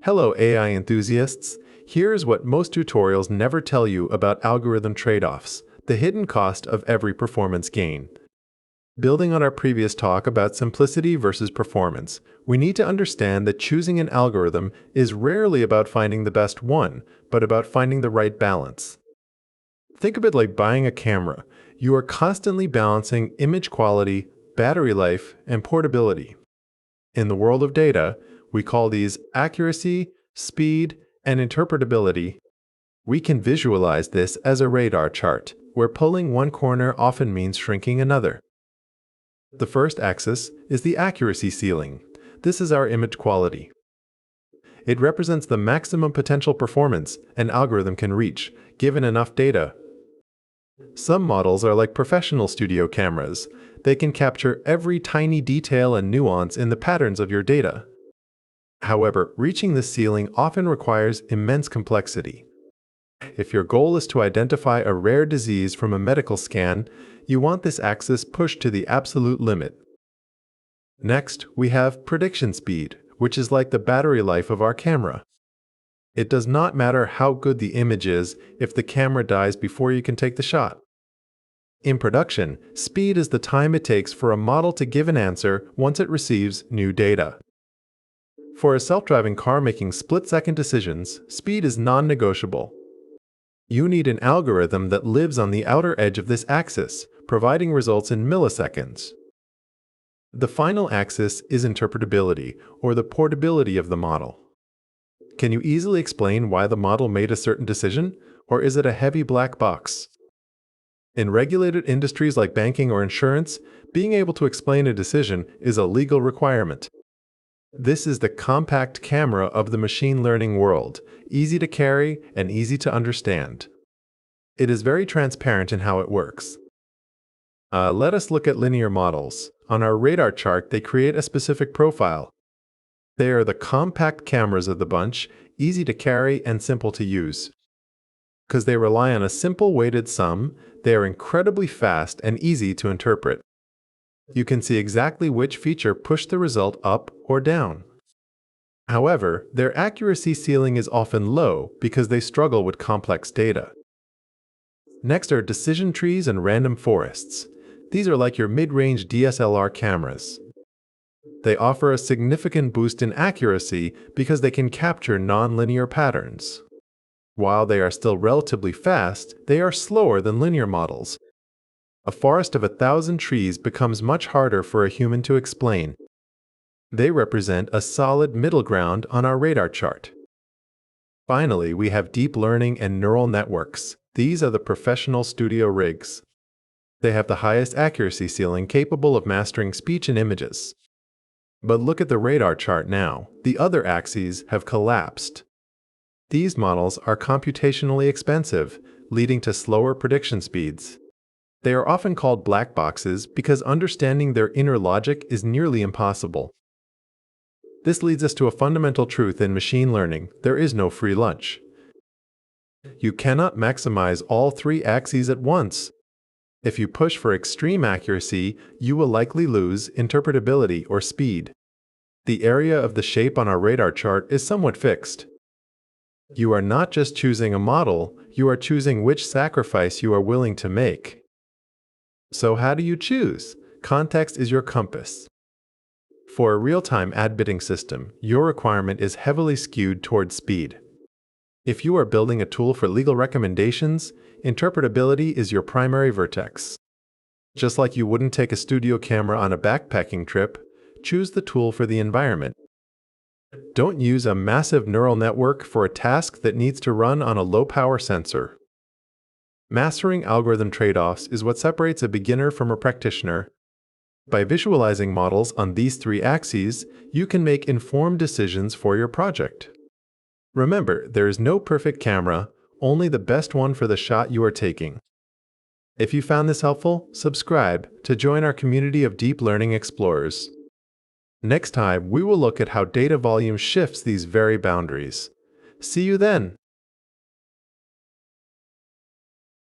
Hello AI enthusiasts. Here's what most tutorials never tell you about algorithm trade-offs, the hidden cost of every performance gain. Building on our previous talk about simplicity versus performance, we need to understand that choosing an algorithm is rarely about finding the best one, but about finding the right balance. Think of it like buying a camera. You are constantly balancing image quality, battery life, and portability. In the world of data, we call these accuracy, speed, and interpretability. We can visualize this as a radar chart, where pulling one corner often means shrinking another. The first axis is the accuracy ceiling. This is our image quality. It represents the maximum potential performance an algorithm can reach, given enough data. Some models are like professional studio cameras. They can capture every tiny detail and nuance in the patterns of your data. However, reaching this ceiling often requires immense complexity. If your goal is to identify a rare disease from a medical scan, you want this axis pushed to the absolute limit. Next, we have prediction speed, which is like the battery life of our camera. It does not matter how good the image is if the camera dies before you can take the shot. In production, speed is the time it takes for a model to give an answer once it receives new data. For a self-driving car making split-second decisions, speed is non-negotiable. You need an algorithm that lives on the outer edge of this axis, providing results in milliseconds. The final axis is interpretability, or the portability of the model. Can you easily explain why the model made a certain decision, or is it a heavy black box? In regulated industries like banking or insurance, being able to explain a decision is a legal requirement. This is the compact camera of the machine learning world, easy to carry and easy to understand. It is very transparent in how it works. Let us look at linear models. On our radar chart, they create a specific profile. They are the compact cameras of the bunch, easy to carry and simple to use. Because they rely on a simple weighted sum, they are incredibly fast and easy to interpret. You can see exactly which feature pushed the result up or down. However, their accuracy ceiling is often low because they struggle with complex data. Next are decision trees and random forests. These are like your mid-range DSLR cameras. They offer a significant boost in accuracy because they can capture non-linear patterns. While they are still relatively fast, they are slower than linear models. A forest of 1,000 trees becomes much harder for a human to explain. They represent a solid middle ground on our radar chart. Finally, we have deep learning and neural networks. These are the professional studio rigs. They have the highest accuracy ceiling capable of mastering speech and images. But look at the radar chart now. The other axes have collapsed. These models are computationally expensive, leading to slower prediction speeds. They are often called black boxes because understanding their inner logic is nearly impossible. This leads us to a fundamental truth in machine learning: there is no free lunch. You cannot maximize all three axes at once. If you push for extreme accuracy, you will likely lose interpretability or speed. The area of the shape on our radar chart is somewhat fixed. You are not just choosing a model, you are choosing which sacrifice you are willing to make. So how do you choose? Context is your compass. For a real-time ad bidding system, your requirement is heavily skewed towards speed. If you are building a tool for legal recommendations, interpretability is your primary vertex. Just like you wouldn't take a studio camera on a backpacking trip, choose the tool for the environment. Don't use a massive neural network for a task that needs to run on a low-power sensor. Mastering algorithm trade-offs is what separates a beginner from a practitioner. By visualizing models on these three axes, you can make informed decisions for your project. Remember, there is no perfect camera, only the best one for the shot you are taking. If you found this helpful, subscribe to join our community of deep learning explorers. Next time, we will look at how data volume shifts these very boundaries. See you then!